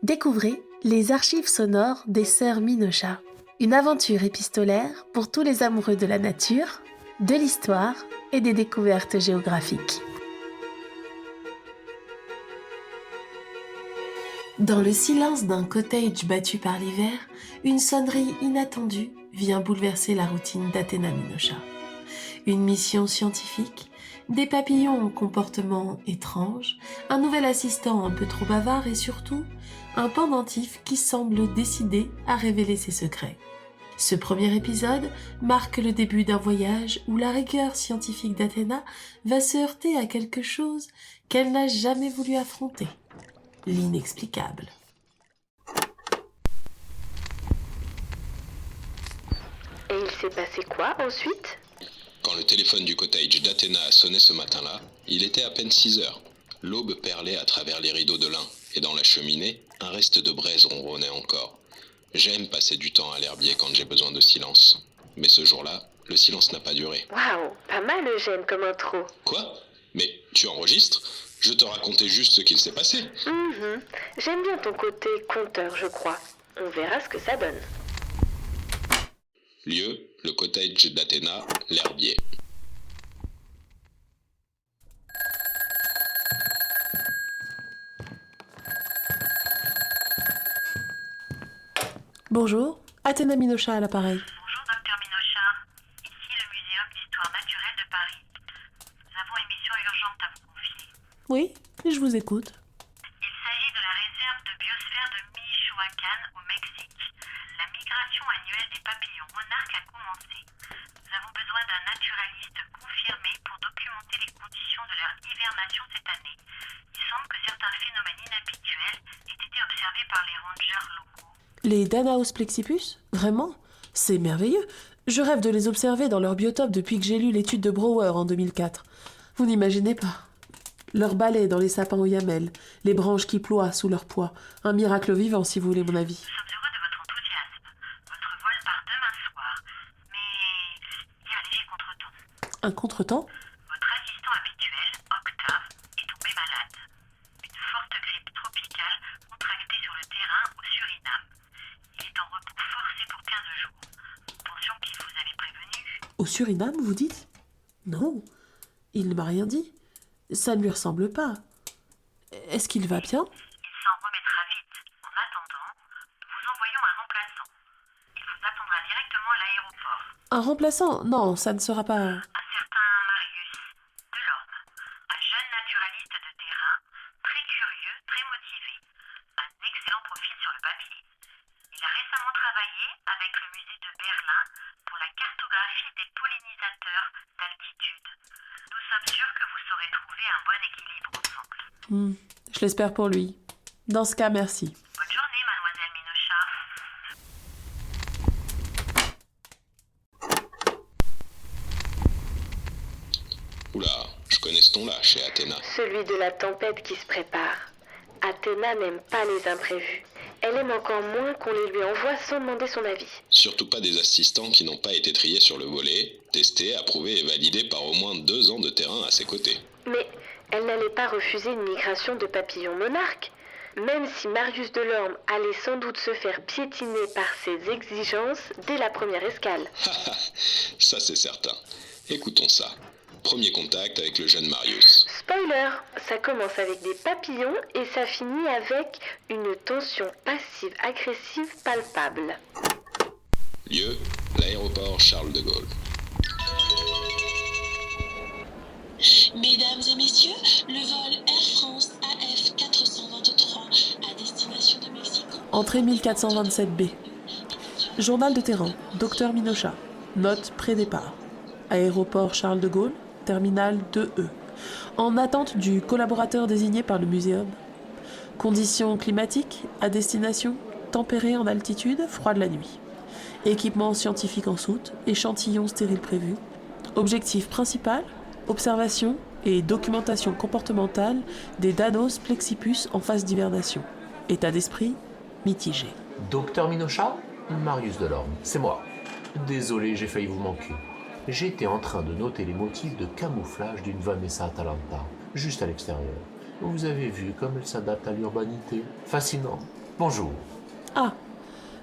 Découvrez les archives sonores des sœurs Minocha, une aventure épistolaire pour tous les amoureux de la nature, de l'histoire et des découvertes géographiques. Dans le silence d'un cottage battu par l'hiver, une sonnerie inattendue vient bouleverser la routine d'Athéna Minocha. Une mission scientifique, des papillons au comportement étrange, un nouvel assistant un peu trop bavard et surtout, un pendentif qui semble décidé à révéler ses secrets. Ce premier épisode marque le début d'un voyage où la rigueur scientifique d'Athéna va se heurter à quelque chose qu'elle n'a jamais voulu affronter. L'inexplicable. Et il s'est passé quoi ensuite ? Quand le téléphone du cottage d'Athéna a sonné ce matin-là, il était à peine 6 heures. L'aube perlait à travers les rideaux de lin, et dans la cheminée, un reste de braise ronronnait encore. J'aime passer du temps à l'herbier quand j'ai besoin de silence. Mais ce jour-là, le silence n'a pas duré. Waouh, pas mal Eugène comme intro. Quoi ? Mais tu enregistres ? Je te racontais juste ce qu'il s'est passé. J'aime bien ton côté conteur, je crois. On verra ce que ça donne. Lieu, le cottage d'Athéna, l'herbier. Bonjour, Athéna Minocha à l'appareil. Bonjour, docteur Minocha. Ici le Muséum d'Histoire Naturelle de Paris. Nous avons une mission urgente à vous confier. Oui, je vous écoute. Il s'agit de la réserve de biosphère de Michoacán au Mexique. La migration annuelle des papillons monarques a commencé. Nous avons besoin d'un naturaliste confirmé pour documenter les conditions de leur hibernation cette année. Il semble que certains phénomènes inhabituels aient été observés par les rangers locaux. Les Danaos plexipus ? Vraiment ? C'est merveilleux. Je rêve de les observer dans leur biotope depuis que j'ai lu l'étude de Brouwer en 2004. Vous n'imaginez pas. Leur balai dans les sapins aux yamels, les branches qui ploient sous leur poids. Un miracle vivant, si vous voulez mon avis. Nous sommes heureux de votre enthousiasme. Votre vol part demain soir. Mais il y a un léger contretemps. Un contretemps ? Votre assistant habituel, Octave, est tombé malade. Une forte grippe tropicale contractée sur le terrain au Suriname. Il est en repos forcé pour 15 jours. Nous pensions qu'il vous avait prévenu. Au Suriname, vous dites ? Non, il ne m'a rien dit. Ça ne lui ressemble pas. Est-ce qu'il va bien ? Il s'en remettra vite. En attendant, nous vous envoyons un remplaçant. Il vous attendra directement à l'aéroport. Un remplaçant ? Non, ça ne sera pas... Un certain Marius Delorme, un jeune naturaliste de terrain, très curieux, très motivé. Un excellent profil sur le papier. Il a récemment travaillé avec le musée de Berlin pour la cartographie des pollinisateurs d'altitude. Nous sommes sûrs que vous saurez trouver un bon équilibre ensemble. Je l'espère pour lui. Dans ce cas, merci. Bonne journée, mademoiselle Minocha. Oula, je connais ce ton-là chez Athéna. Celui de la tempête qui se prépare. Athéna n'aime pas les imprévus. Elle aime encore moins qu'on les lui envoie sans demander son avis. Surtout pas des assistants qui n'ont pas été triés sur le volet, testés, approuvés et validés par au moins 2 ans de terrain à ses côtés. Mais elle n'allait pas refuser une migration de papillons monarques. Même si Marius Delorme allait sans doute se faire piétiner par ses exigences dès la première escale. Ça c'est certain. Écoutons ça. Premier contact avec le jeune Marius. Spoiler, ça commence avec des papillons et ça finit avec une tension passive-agressive palpable. Lieu, l'aéroport Charles de Gaulle. Mesdames et messieurs, le vol Air France AF 423 à destination de Mexico. Entrée 1427B. Journal de terrain, Docteur Minocha. Note pré-départ. Aéroport Charles de Gaulle, terminal 2E. En attente du collaborateur désigné par le muséum. Conditions climatiques, à destination, tempérées en altitude, froide la nuit. Équipement scientifique en soute, échantillon stérile prévu. Objectif principal, observation et documentation comportementale des Danaos plexipus en phase d'hibernation. État d'esprit, mitigé. Docteur Minocha, Marius Delorme, c'est moi. Désolé, j'ai failli vous manquer. J'étais en train de noter les motifs de camouflage d'une Vanessa Atalanta, juste à l'extérieur. Vous avez vu comme elle s'adapte à l'urbanité. Fascinant. Bonjour. Ah,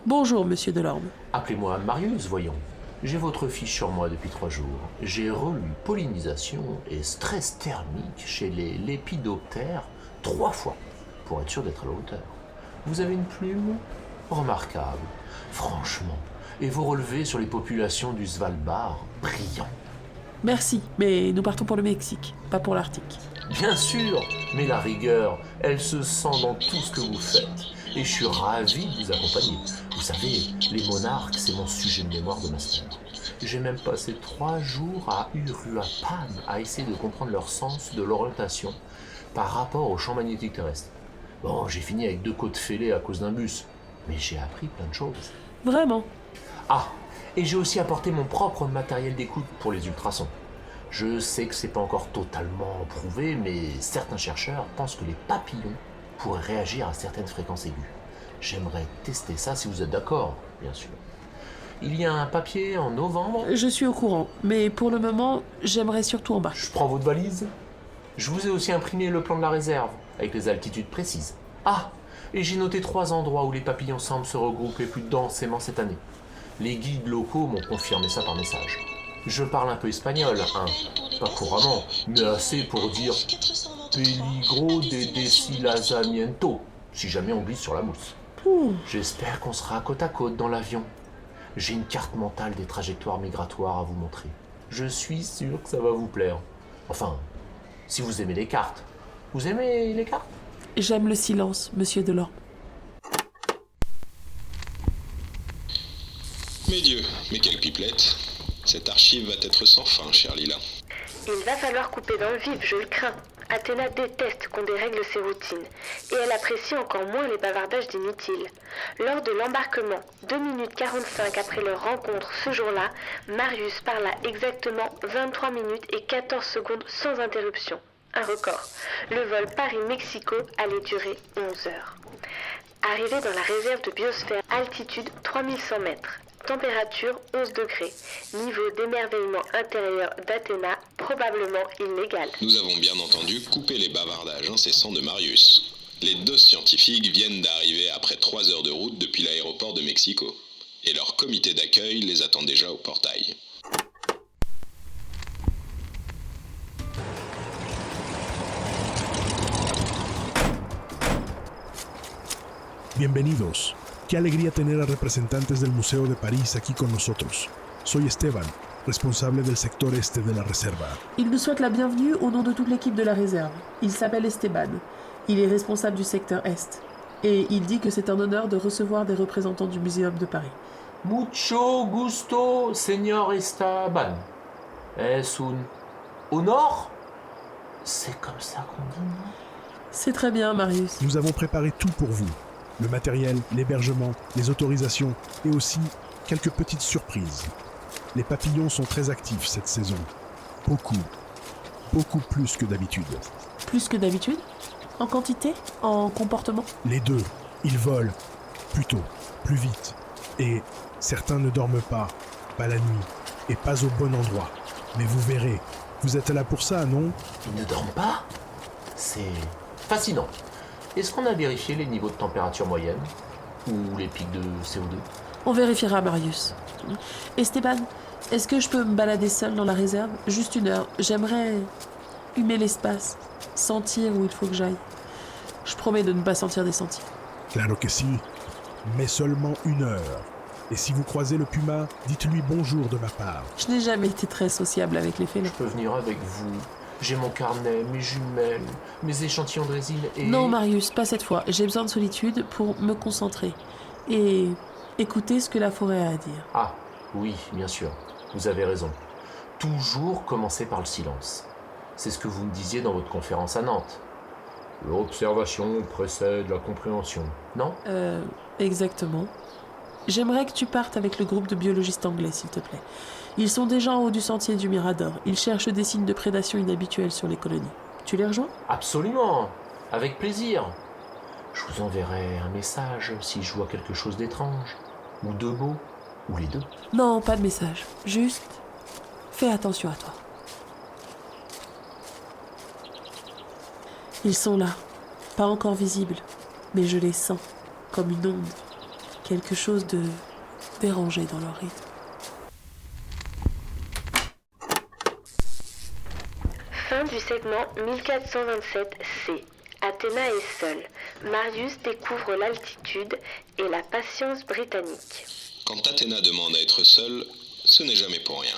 bonjour, monsieur Delorme. Appelez-moi Marius, voyons. J'ai votre fiche sur moi depuis 3 jours. J'ai relu pollinisation et stress thermique chez les lépidoptères 3 fois, pour être sûr d'être à la hauteur. Vous avez une plume remarquable, franchement. Et vos relevés sur les populations du Svalbard, brillants. Merci, mais nous partons pour le Mexique, pas pour l'Arctique. Bien sûr, mais la rigueur, elle se sent dans tout ce que vous faites. Et je suis ravi de vous accompagner. Vous savez, les monarques, c'est mon sujet de mémoire de master. J'ai même passé 3 jours à Uruapan à essayer de comprendre leur sens de l'orientation par rapport au champ magnétique terrestre. Bon, j'ai fini avec 2 côtes fêlées à cause d'un bus, mais j'ai appris plein de choses. Vraiment? Ah, et j'ai aussi apporté mon propre matériel d'écoute pour les ultrasons. Je sais que c'est pas encore totalement prouvé, mais certains chercheurs pensent que les papillons pourraient réagir à certaines fréquences aiguës. J'aimerais tester ça si vous êtes d'accord, bien sûr. Il y a un papier en novembre. Je suis au courant, mais pour le moment, j'aimerais surtout en bas. Je prends votre valise. Je vous ai aussi imprimé le plan de la réserve, avec les altitudes précises. Ah, et j'ai noté 3 endroits où les papillons semblent se regrouper plus densément cette année. Les guides locaux m'ont confirmé ça par message. Je parle un peu espagnol, hein. Pas couramment, mais assez pour dire peligro de deslizamiento, si jamais on glisse sur la mousse. J'espère qu'on sera côte à côte dans l'avion. J'ai une carte mentale des trajectoires migratoires à vous montrer. Je suis sûr que ça va vous plaire. Enfin, si vous aimez les cartes. Vous aimez les cartes? J'aime le silence, monsieur Delorme. Mes dieux, mais quelle pipelette. Cette archive va être sans fin, chère Lila. Il va falloir couper dans le vif, je le crains. Athéna déteste qu'on dérègle ses routines, et elle apprécie encore moins les bavardages d'inutiles. Lors de l'embarquement, 2 minutes 45 après leur rencontre ce jour-là, Marius parla exactement 23 minutes et 14 secondes sans interruption. Un record. Le vol Paris-Mexico allait durer 11 heures. Arrivé dans la réserve de biosphère, altitude 3100 mètres. Température 11 degrés. Niveau d'émerveillement intérieur d'Athéna, probablement illégal. Nous avons bien entendu coupé les bavardages incessants de Marius. Les 2 scientifiques viennent d'arriver après 3 heures de route depuis l'aéroport de Mexico. Et leur comité d'accueil les attend déjà au portail. Bienvenidos. Qué alegría tener a representantes del Museo de París aquí con nosotros. Soy Esteban, responsable del sector este de la reserva. Il nous souhaite la bienvenue au nom de toute l'équipe de la réserve. Il s'appelle Esteban. Il est responsable du secteur Est. Et il dit que c'est un honneur de recevoir des représentants du Muséum de Paris. Mucho gusto, señor Esteban. Es un honor? C'est comme ça qu'on dit, non? C'est très bien, Marius. Nous avons préparé tout pour vous. Le matériel, l'hébergement, les autorisations et aussi quelques petites surprises. Les papillons sont très actifs cette saison. Beaucoup plus que d'habitude. Plus que d'habitude? En quantité? En comportement? Les deux, ils volent, plutôt, plus vite. Et certains ne dorment pas la nuit, et pas au bon endroit. Mais vous verrez, vous êtes là pour ça, non? Ils ne dorment pas? C'est fascinant. Est-ce qu'on a vérifié les niveaux de température moyenne? Ou les pics de CO2? On vérifiera, Marius. Esteban, est-ce que je peux me balader seul dans la réserve? Juste 1 heure. J'aimerais humer l'espace, sentir où il faut que j'aille. Je promets de ne pas sentir des sentiers. Claro que si, mais seulement 1 heure. Et si vous croisez le puma, dites-lui bonjour de ma part. Je n'ai jamais été très sociable avec les félins. Je peux venir avec vous. J'ai mon carnet, mes jumelles, mes échantillons de résine et... Non, Marius, pas cette fois. J'ai besoin de solitude pour me concentrer et écouter ce que la forêt a à dire. Ah, oui, bien sûr. Vous avez raison. Toujours commencer par le silence. C'est ce que vous me disiez dans votre conférence à Nantes. L'observation précède la compréhension, non? Exactement. J'aimerais que tu partes avec le groupe de biologistes anglais, s'il te plaît. Ils sont déjà en haut du sentier du Mirador. Ils cherchent des signes de prédation inhabituels sur les colonies. Tu les rejoins? Absolument, avec plaisir. Je vous enverrai un message si je vois quelque chose d'étrange, ou de beau, ou les deux. Non, pas de message. Juste, fais attention à toi. Ils sont là, pas encore visibles, mais je les sens. comme une onde, quelque chose de dérangé dans leur rythme. Fin du segment 1427C. Athéna est seule. Marius découvre l'altitude et la patience britannique. Quand Athéna demande à être seule, ce n'est jamais pour rien.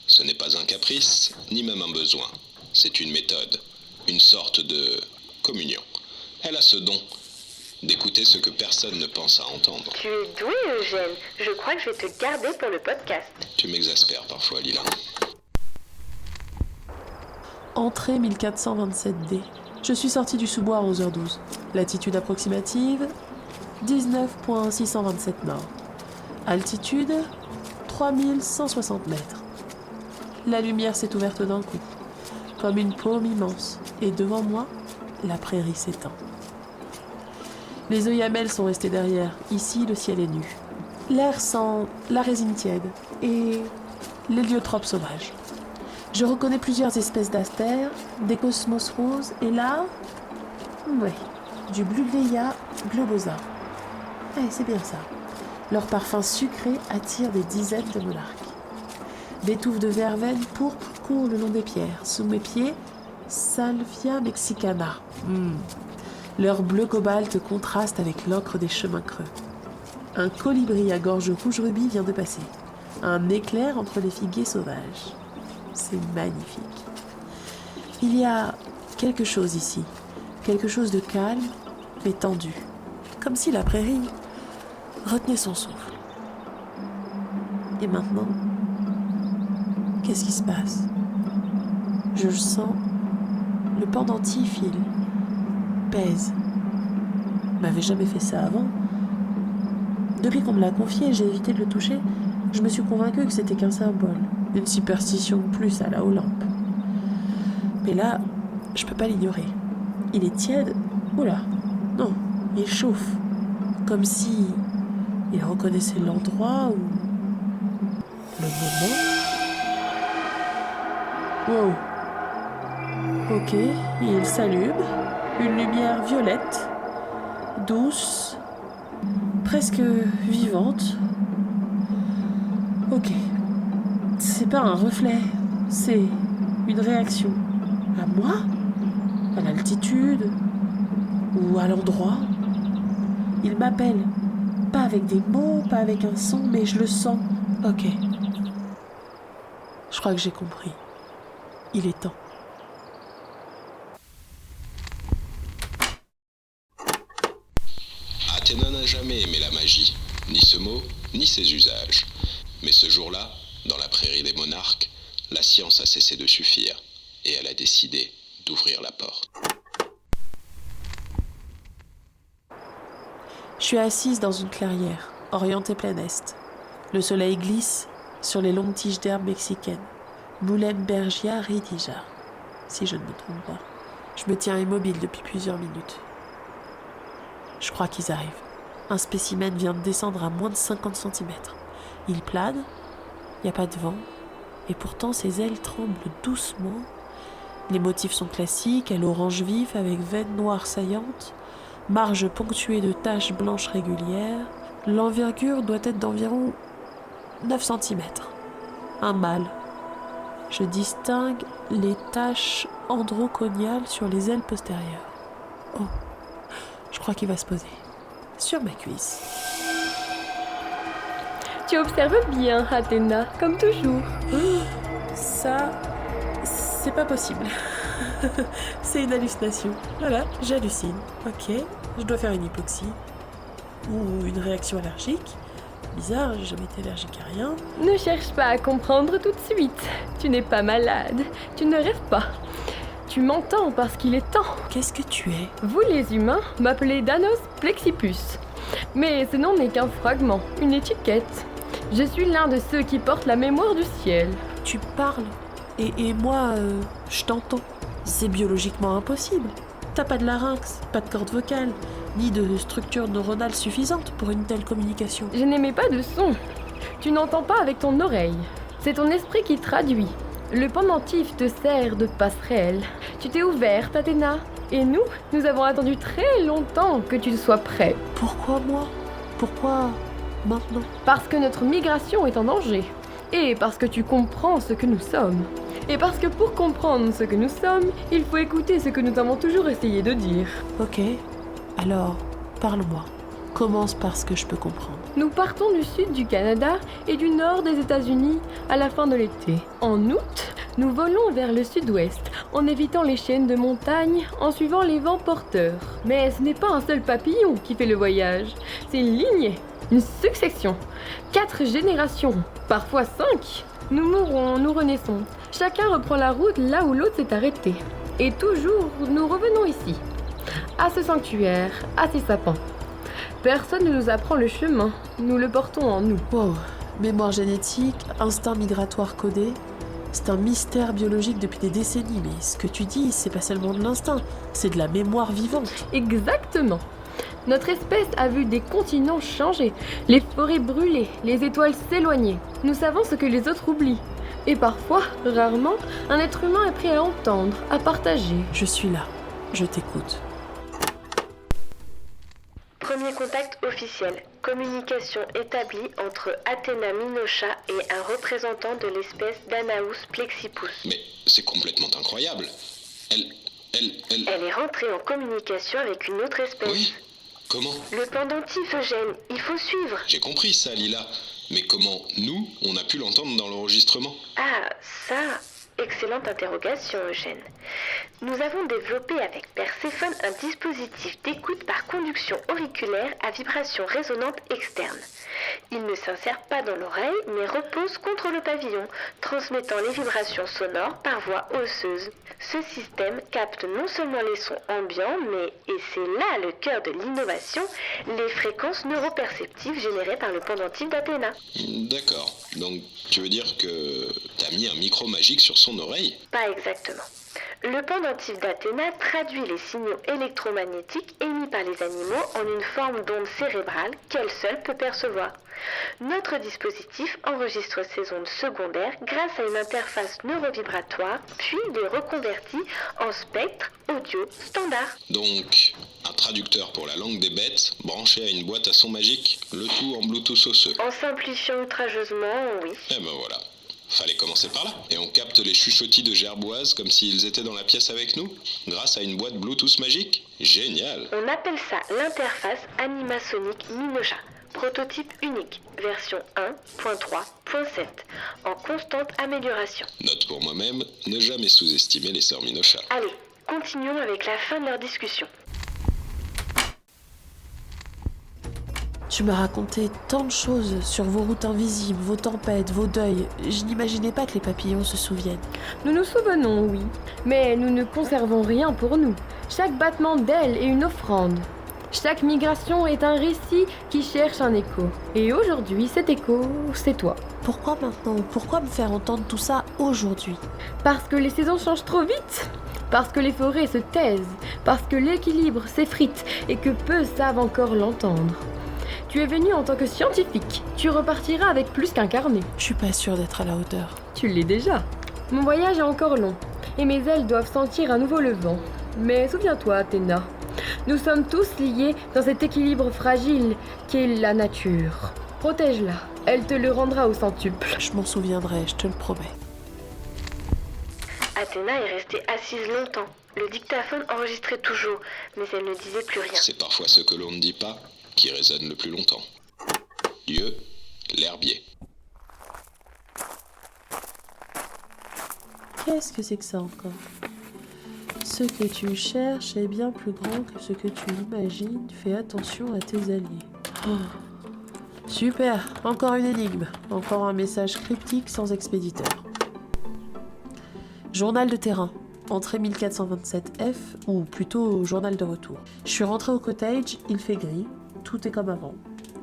Ce n'est pas un caprice, ni même un besoin. C'est une méthode, une sorte de communion. Elle a ce don d'écouter ce que personne ne pense à entendre. Tu es doué, Eugène. Je crois que je vais te garder pour le podcast. Tu m'exaspères parfois, Lila. Entrée 1427D. Je suis sortie du sous-bois à 11h12. Latitude approximative 19,627 nord. Altitude 3160 mètres. La lumière s'est ouverte d'un coup, comme une paume immense, et devant moi, la prairie s'étend. Les œillets sont restés derrière. Ici, le ciel est nu. L'air sent la résine tiède et l'héliotropes sauvage. Je reconnais plusieurs espèces d'astères, des cosmos roses et là, du Blugleia globosa. C'est bien ça. Leur parfum sucré attire des dizaines de monarques. Des touffes de verveine pourpre courent le long des pierres. Sous mes pieds, Salvia mexicana. Leur bleu cobalt contraste avec l'ocre des chemins creux. Un colibri à gorge rouge rubis vient de passer. Un éclair entre les figuiers sauvages. C'est magnifique. Il y a quelque chose ici. Quelque chose de calme, mais tendu. Comme si la prairie retenait son souffle. Et maintenant, qu'est-ce qui se passe? Je le sens. Le pendentif, il pèse. On m'avait jamais fait ça avant. Depuis qu'on me l'a confié, j'ai évité de le toucher. Je me suis convaincue que c'était qu'un symbole, une superstition de plus à la Olympe. Mais là, je peux pas l'ignorer. Il est tiède. Oula, non, il chauffe. Comme si il reconnaissait l'endroit ou le moment. Wow. Ok, il s'allume. Une lumière violette, douce, presque vivante. Ok. C'est pas un reflet, c'est une réaction. À moi? À l'altitude? Ou à l'endroit? Il m'appelle. Pas avec des mots, pas avec un son, mais je le sens. Ok. Je crois que j'ai compris. Il est temps. Athéna n'a jamais aimé la magie, ni ce mot, ni ses usages. Mais ce jour-là, dans la prairie des monarques, la science a cessé de suffire, et elle a décidé d'ouvrir la porte. Je suis assise dans une clairière, orientée plein est. Le soleil glisse sur les longues tiges d'herbe mexicaines. Muhlenbergia ridija, si je ne me trompe pas. Je me tiens immobile depuis plusieurs minutes. Je crois qu'ils arrivent. Un spécimen vient de descendre à moins de 50 cm. Il plane, il n'y a pas de vent, et pourtant ses ailes tremblent doucement. Les motifs sont classiques, à l'orange vif avec veines noires saillantes, marge ponctuée de taches blanches régulières. L'envergure doit être d'environ 9 cm. Un mâle. Je distingue les taches androconiales sur les ailes postérieures. Oh, je crois qu'il va se poser. Sur ma cuisse. Tu observes bien, Athéna, comme toujours. Ça, c'est pas possible. C'est une hallucination. Voilà, j'hallucine. Ok, je dois faire une hypoxie. Ou une réaction allergique. Bizarre, j'ai jamais été allergique à rien. Ne cherche pas à comprendre tout de suite. Tu n'es pas malade. Tu ne rêves pas. Tu m'entends parce qu'il est temps. Qu'est-ce que tu es? Vous, les humains, m'appelez Danos Plexipus. Mais ce nom n'est qu'un fragment, une étiquette. Je suis l'un de ceux qui portent la mémoire du ciel. Tu parles. Et moi, je t'entends. C'est biologiquement impossible. T'as pas de larynx, pas de corde vocale, ni de structure neuronale suffisante pour une telle communication. Je n'émets pas de son. Tu n'entends pas avec ton oreille. C'est ton esprit qui traduit. Le pendentif te sert de passerelle. Tu t'es ouverte, Athéna. Et nous avons attendu très longtemps que tu sois prêt. Pourquoi moi? Pourquoi maintenant? Parce que notre migration est en danger. Et parce que tu comprends ce que nous sommes. Et parce que pour comprendre ce que nous sommes, il faut écouter ce que nous avons toujours essayé de dire. Ok, alors, parle-moi. Commence par ce que je peux comprendre. Nous partons du sud du Canada et du nord des États-Unis à la fin de l'été. En août, nous volons vers le sud-ouest, en évitant les chaînes de montagnes, en suivant les vents porteurs. Mais ce n'est pas un seul papillon qui fait le voyage, c'est une lignée, une succession, 4 générations, parfois 5. Nous mourons, nous renaissons. Chacun reprend la route là où l'autre s'est arrêté. Et toujours, nous revenons ici, à ce sanctuaire, à ces sapins. Personne ne nous apprend le chemin, nous le portons en nous. Wow, mémoire génétique, instinct migratoire codé, c'est un mystère biologique depuis des décennies, mais ce que tu dis, c'est pas seulement de l'instinct, c'est de la mémoire vivante. Exactement. Notre espèce a vu des continents changer, les forêts brûler, les étoiles s'éloigner. Nous savons ce que les autres oublient. Et parfois, rarement, un être humain est prêt à entendre, à partager. Je suis là, je t'écoute. Premier contact officiel. Communication établie entre Athéna Minocha et un représentant de l'espèce Danaus plexippus. Mais c'est complètement incroyable. Elle est rentrée en communication avec une autre espèce. Oui. Comment? Le pendentif, Eugène. Il faut suivre. J'ai compris ça, Lila. Mais comment, nous, on a pu l'entendre dans l'enregistrement? Ah, ça... Excellente interrogation, Eugène. Nous avons développé avec Perséphone un dispositif d'écoute par conduction auriculaire à vibration résonante externe. Il ne s'insère pas dans l'oreille, mais repose contre le pavillon, transmettant les vibrations sonores par voie osseuse. Ce système capte non seulement les sons ambiants, mais, et c'est là le cœur de l'innovation, les fréquences neuroperceptives générées par le pendentif d'Athéna. D'accord. Donc, tu veux dire que t'as mis un micro magique sur son oreille? Pas exactement. Le pendentif d'Athéna traduit les signaux électromagnétiques émis par les animaux en une forme d'onde cérébrale qu'elle seule peut percevoir. Notre dispositif enregistre ces ondes secondaires grâce à une interface neurovibratoire, puis les reconvertit en spectre audio standard. Donc, un traducteur pour la langue des bêtes, branché à une boîte à son magique, le tout en Bluetooth osseux. En simplifiant outrageusement, oui. Eh ben voilà. Fallait commencer par là. Et on capte les chuchotis de Gerboise comme s'ils étaient dans la pièce avec nous, grâce à une boîte Bluetooth magique. Génial. On appelle ça l'interface animasonique Minocha. Prototype unique, version 1.3.7, en constante amélioration. Note pour moi-même, ne jamais sous-estimer les sœurs Minocha. Allez, continuons avec la fin de leur discussion. Tu m'as raconté tant de choses sur vos routes invisibles, vos tempêtes, vos deuils. Je n'imaginais pas que les papillons se souviennent. Nous nous souvenons, oui, mais nous ne conservons rien pour nous. Chaque battement d'aile est une offrande. Chaque migration est un récit qui cherche un écho. Et aujourd'hui, cet écho, c'est toi. Pourquoi maintenant? Pourquoi me faire entendre tout ça aujourd'hui? Parce que les saisons changent trop vite. Parce que les forêts se taisent. Parce que l'équilibre s'effrite et que peu savent encore l'entendre. Tu es venu en tant que scientifique. Tu repartiras avec plus qu'un carnet. Je suis pas sûre d'être à la hauteur. Tu l'es déjà. Mon voyage est encore long, et mes ailes doivent sentir à nouveau le vent. Mais souviens-toi, Athéna, nous sommes tous liés dans cet équilibre fragile qu'est la nature. Protège-la, elle te le rendra au centuple. Je m'en souviendrai, je te le promets. Athéna est restée assise longtemps. Le dictaphone enregistrait toujours, mais elle ne disait plus rien. C'est parfois ce que l'on ne dit pas qui résonne le plus longtemps. Lieu, l'herbier. Qu'est-ce que c'est que ça encore? Ce que tu cherches est bien plus grand que ce que tu imagines. Fais attention à tes alliés. Oh. Super, encore une énigme. Encore un message cryptique sans expéditeur. Journal de terrain. Entrée 1427F, ou plutôt journal de retour. Je suis rentrée au cottage, il fait gris. Tout est comme avant.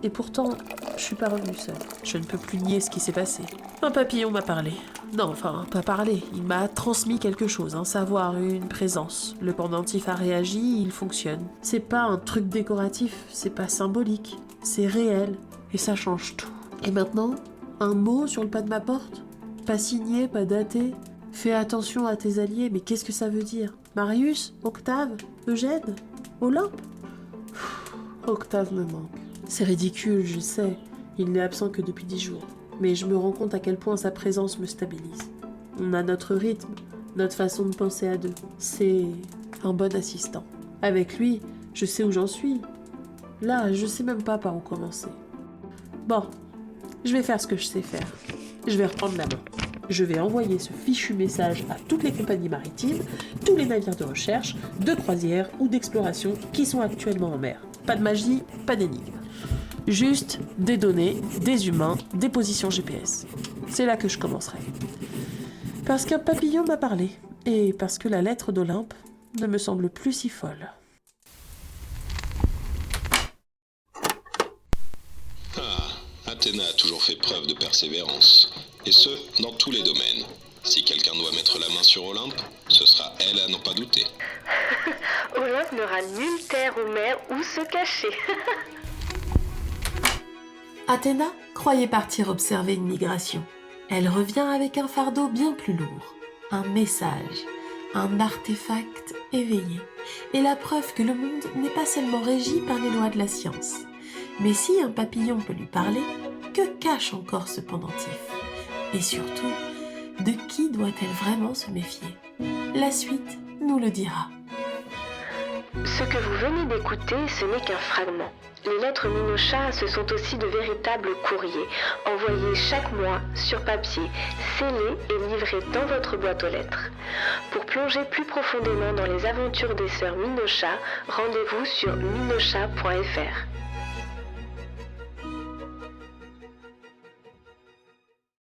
Et pourtant, je suis pas revenue seule. Je ne peux plus nier ce qui s'est passé. Un papillon m'a parlé. Non, enfin, pas parlé. Il m'a transmis quelque chose, un savoir, une présence. Le pendentif a réagi, il fonctionne. C'est pas un truc décoratif, c'est pas symbolique. C'est réel. Et ça change tout. Et maintenant, un mot sur le pas de ma porte? Pas signé, pas daté? Fais attention à tes alliés, mais qu'est-ce que ça veut dire? Marius? Octave? Eugène? Olympe? Octave me manque. C'est ridicule, je sais. Il n'est absent que depuis 10 jours. Mais je me rends compte à quel point sa présence me stabilise. On a notre rythme, notre façon de penser à deux. C'est un bon assistant. Avec lui, je sais où j'en suis. Là, je sais même pas par où commencer. Bon, je vais faire ce que je sais faire. Je vais reprendre la main. Je vais envoyer ce fichu message à toutes les compagnies maritimes, tous les navires de recherche, de croisière ou d'exploration qui sont actuellement en mer. Pas de magie, pas d'énigme. Juste des données, des humains, des positions GPS. C'est là que je commencerai. Parce qu'un papillon m'a parlé, et parce que la lettre d'Olympe ne me semble plus si folle. Athéna a toujours fait preuve de persévérance, et ce, dans tous les domaines. Si quelqu'un doit mettre la main sur Olympe, ce sera elle à n'en pas douter. Olympe n'aura nulle terre ou mer où se cacher. Athéna croyait partir observer une migration. Elle revient avec un fardeau bien plus lourd, un message, un artefact éveillé, et la preuve que le monde n'est pas seulement régi par les lois de la science. Mais si un papillon peut lui parler, que cache encore ce pendentif? Et surtout, de qui doit-elle vraiment se méfier? La suite nous le dira. Ce que vous venez d'écouter, ce n'est qu'un fragment. Les lettres Minocha, ce sont aussi de véritables courriers, envoyés chaque mois sur papier, scellés et livrés dans votre boîte aux lettres. Pour plonger plus profondément dans les aventures des sœurs Minocha, rendez-vous sur minocha.fr.